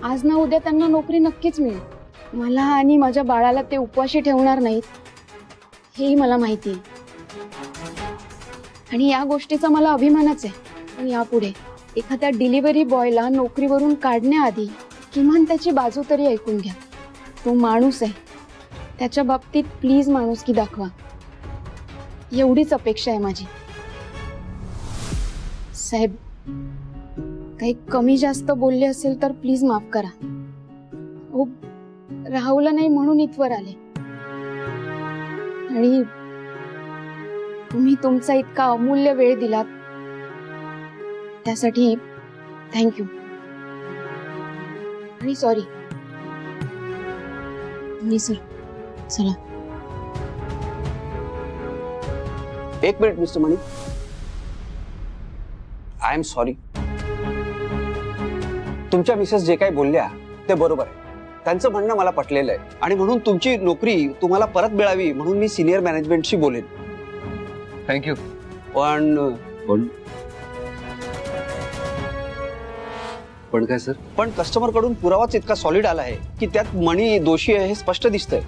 आज ना उद्या त्यांना नोकरी नक्कीच मिळेल। मला आणि माझ्या बाळाला ते उपवाशी ठेवणार नाहीत हेही मला माहिती आहे आणि या गोष्टीचा मला अभिमानच आहे। पण यापुढे एखाद्या डिलिव्हरी बॉयला नोकरीवरून काढण्याआधी किमान त्याची बाजू तरी ऐकून घ्या। तो माणूस आहे, त्याच्या बाबतीत प्लीज माणुसकी दाखवा, एवढीच अपेक्षा आहे माझी। साहेब, काही कमी जास्त बोलले असेल तर प्लीज माफ करा। हो, राहुल नाही म्हणून इथवर आले आणि तुम्ही तुमचा इतका अमूल्य वेळ दिलात त्यासाठी थँक्यू आणि सॉरी। सर, चला। एक मिनिट मिस्टर मणी, आय एम सॉरी। तुमच्या मिसेस जे काही बोलल्या ते बरोबर आहे, त्यांचं म्हणणं मला पटलेलं आहे आणि म्हणून तुमची नोकरी तुम्हाला परत मिळावी म्हणून मी सिनियर मॅनेजमेंटशी बोलेन। थँक्यू। पण काय सर? पण कस्टमर कडून पुरावाच इतका सॉलिड आला आहे की त्यात मणी दोषी आहे हे स्पष्ट दिसतंय।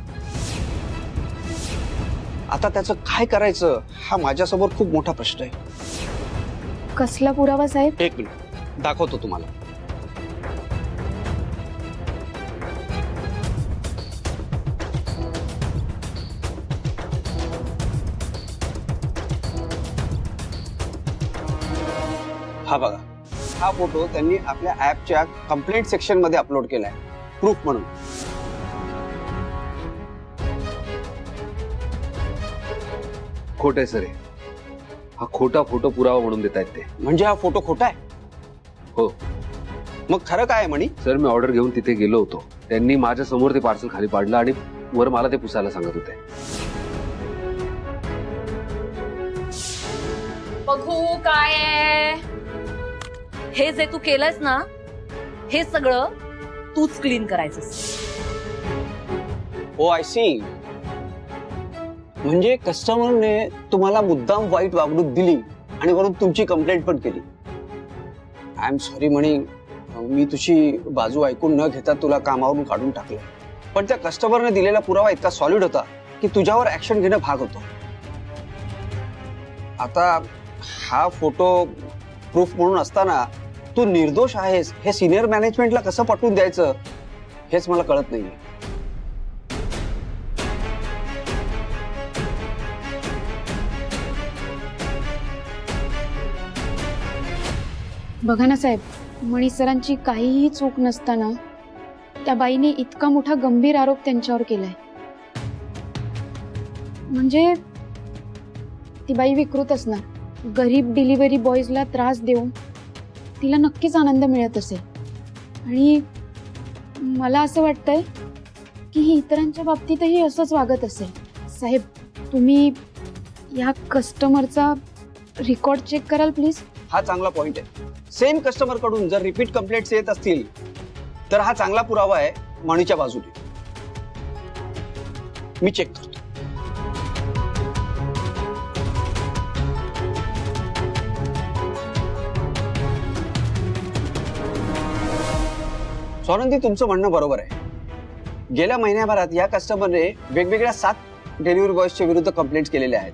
आता त्याचं काय करायचं हा माझ्यासमोर खूप मोठा प्रश्न आहे। कसला पुरावा साहेब? एक मिनिट दाखवतो तुम्हाला। हा बघा, हा फोटो त्यांनी आपल्या ऍपच्या कंप्लेंट सेक्शन मध्ये अपलोड केलाय प्रूफ म्हणून। खोट आहे सर, हा खोटा फोटो पुरावा म्हणून देत आहेत ते। म्हणजे हा फोटो खोटा आहे? हो। मग खरं काय आहे म्हणी? सर, मी ऑर्डर घेऊन तिथे गेलो होतो, त्यांनी माझ्या समोर ते पार्सल खाली पाडलं आणि वर मला ते पुसायला सांगत होते। बघू काय आहे हे जे तू केलंस ना, हे सगळं तूच क्लीन करायचंस। ओ आय सी, म्हणजे कस्टमरने तुम्हाला मुद्दाम वाईट वागणूक दिली आणि वरून तुमची कंप्लेंट पण केली। आय एम सॉरी म्हणी, मी तुझी बाजू ऐकून न घेता तुला कामावरून काढून टाकलं, पण त्या कस्टमरने दिलेला पुरावा इतका सॉलिड होता की तुझ्यावर ऍक्शन घेणं भाग होतं। आता हा फोटो प्रूफ म्हणून असताना तू निर्दोष आहेस हे सिनियर मॅनेजमेंटला कसं पटवून द्यायचं हेच मला कळत नाहीये। बघा ना साहेब, मणी सरांची काहीही चूक नसताना त्या बाईने इतका मोठा गंभीर आरोप त्यांच्यावर केलाय। म्हणजे ती बाई विकृत असणार, गरीब डिलिव्हरी बॉयजला त्रास देऊन तिला नक्कीच आनंद मिळत असेल आणि मला असं वाटतंय की ही इतरांच्या बाबतीतही असंच वागत असेल। साहेब, तुम्ही या कस्टमरचा रेकॉर्ड चेक कराल प्लीज? हा चांगला पॉइंट आहे। सेम कस्टमर कडून जर रिपीट कंप्लेंट्स येत असतील तर हा चांगला पुरावा आहे मणीच्या बाजूने। मी चेक करतो। स्वानंदी, तुमचं म्हणणं बरोबर आहे। गेल्या महिन्याभरात या कस्टमरने वेगवेगळ्या 7 डिलिव्हरी बॉयजच्या विरुद्ध कंप्लेंट्स केलेल्या आहेत।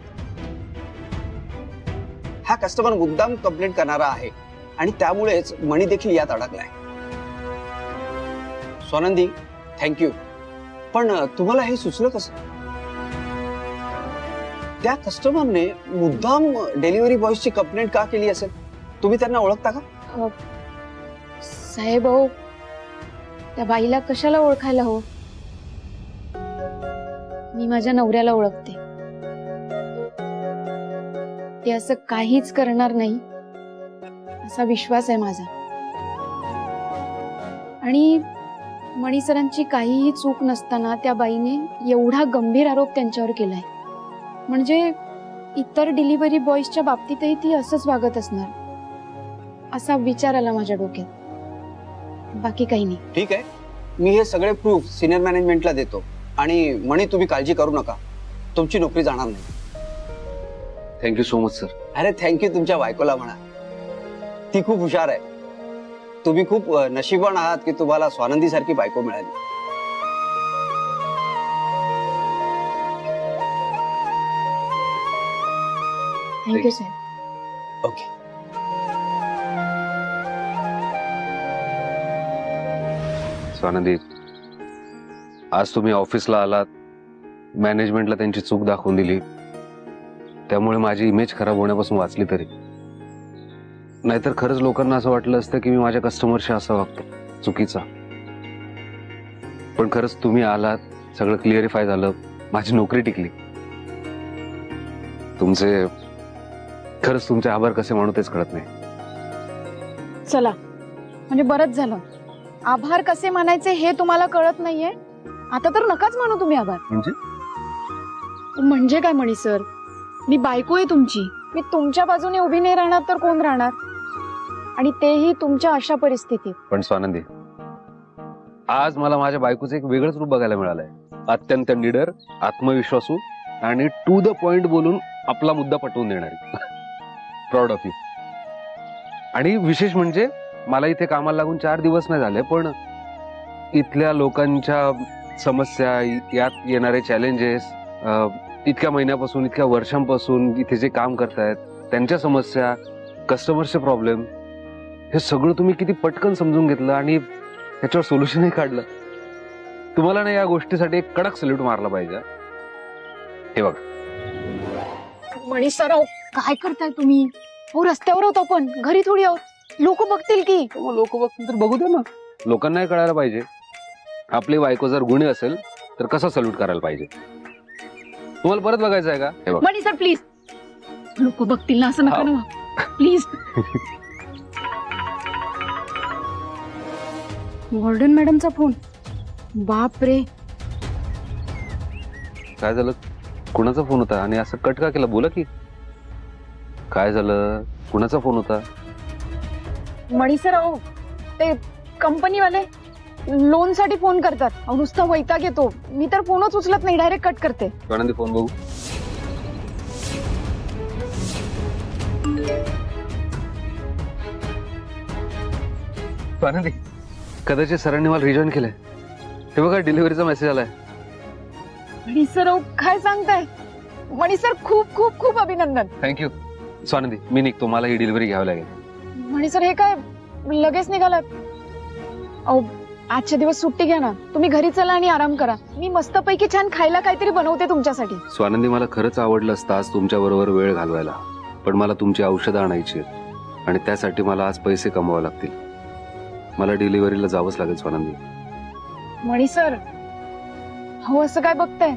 हा कस्टमर मुद्दाम कंप्लेंट करणारा आहे आणि त्यामुळेच मणी देखील यात अडकलाय। स्वानंदी, थँक्यू। पण तुम्हाला हे सुचलं कसं? त्या कस्टमरने मुद्दाम डिलिव्हरी बॉयजची कंप्लेंट का केली असेल? तुम्ही त्यांना ओळखता का? साहेब, हो, त्या बाईला कशाला ओळखायला हो? मी माझ्या नवऱ्याला ओळखते, ते असं काहीच करणार नाही असा विश्वास आहे माझा। आणि मणी सरांची काहीही चूक नसताना त्या बाईने एवढा गंभीर आरोप त्यांच्यावर केलाय, म्हणजे इतर डिलिव्हरी बॉयजच्या बाबतीतही ती असंच वागत असणार असा विचार आला माझ्या डोक्यात। बाकी काही नाही। ठीक आहे, मी हे सगळे प्रूफ सिनियर मॅनेजमेंटला देतो आणि मणी, तुम्ही काळजी करू नका, तुमची नोकरी जाणार नाही। Thank you so much sir. अरे थँक्यू तुमच्या बायकोला म्हणा, ती खूप हुशार आहे। तुम्ही खूप नशिबान आहात की तुम्हाला स्वानंदी सारखी बायको मिळाली. थँक्यू साहेब. ओके. स्वानंदी, आज तुम्ही ऑफिसला आलात, मॅनेजमेंटला त्यांची चूक दाखवून दिली, त्यामुळे माझी इमेज खराब होण्यापासून वाचली तरी. नाहीतर खरंच लोकांना असं वाटलं असतं की मी माझ्या कस्टमरशी असं वागतो, चुकीचा. पण खरंच तुम्ही आलात, सगळं क्लिअरिफाय झालं, माझी नोकरी टिकली. तुमचे खरंच तुमचे आभार कसे मानू तेच कळत नाही. चला, म्हणजे बरंच झालं. आभार कसे मानायचे हे तुम्हाला कळत नाहीये. आता तर नकाच मानू तुम्ही आभार. म्हणजे काय मणी सर, मी बायको आहे तुमची. मी तुमच्या बाजूने उभी नाही राहणार तर कोण राहणार, आणि तेही तुमच्या अशा परिस्थितीत. पण स्वानंदी, आज मला माझ्या बायकोचं एक वेगळंच रूप बघायला मिळालंय. अत्यंत निडर, आत्मविश्वासू आणि टू द पॉइंट बोलून आपला मुद्दा पटवून देणारी. Proud of you. आणि विशेष म्हणजे मला इथे कामाला लागून 4 दिवस नाही झाले, पण इथल्या लोकांच्या समस्या, यात येणारे चॅलेंजेस, इतक्या महिन्यापासून, इतक्या वर्षांपासून इथे जे काम करतायत त्यांच्या समस्या, कस्टमरचे प्रॉब्लेम, हे सगळं तुम्ही किती पटकन समजून घेतलं आणि त्याच्यावर सोल्युशनही काढलं. तुम्हाला ना या गोष्टीसाठी एक कडक सल्यूट मारला पाहिजे. हे बघा मणी सर, काय करताय तुम्ही? हो, रस्त्यावर आहोत आपण, घरी थोडी आहोत. लोक बघतील की. लोक बघतील तर बघू दे ना. लोकांनाही कळायला पाहिजे आपली बायको जर गुणी असेल तर कसं सल्यूट करायला पाहिजे. तुम्हाला परत बघायचं आहे का? हे बघा. मणी सर प्लीज, लोक बघतील ना, असं नका ना प्लीज. Warden मॅडमचा phone. बाप रे. काय झालं? कुणाचा फोन होता आणि असं कट का केला? बोला की काय झालं? कुणाचा फोन होता? मणी सर, अहो ते कंपनीवाले लोन साठी फोन करतात. अहो नुसता वैताग येतो. मी तर फोनच उचलत नाही, डायरेक्ट कट करते. आनंदी फोन बघू. आनंदी, कदाचित सरांनी मला रिजॉईन केलंय. हे बघा, डिलिव्हरीचा मेसेज आलाय. मणी सर, अहो काय सांगताय? मणी सर, खूप खूप खूप अभिनंदन. थँक्यू. स्वानंदी, मी निघतो, मला ही डिलिव्हरी घ्यावी लागेल. मणी सर, हे काय लगेच निघालात? अहो आजच्या दिवस सुट्टी घ्या ना, तुम्ही घरी चला आणि आराम करा. मी मस्तपैकी छान खायला काहीतरी बनवते तुमच्यासाठी. स्वानंदी, मला खरंच आवडलं असतं आज तुमच्या बरोबर वेळ घालवायला, पण मला तुमची औषधं आणायची आहेत आणि त्यासाठी मला आज पैसे कमवावे लागतील. मला डिलिव्हरीला जावंच लागेल स्वानंदी. मणी सर, हो असं काय बघताय?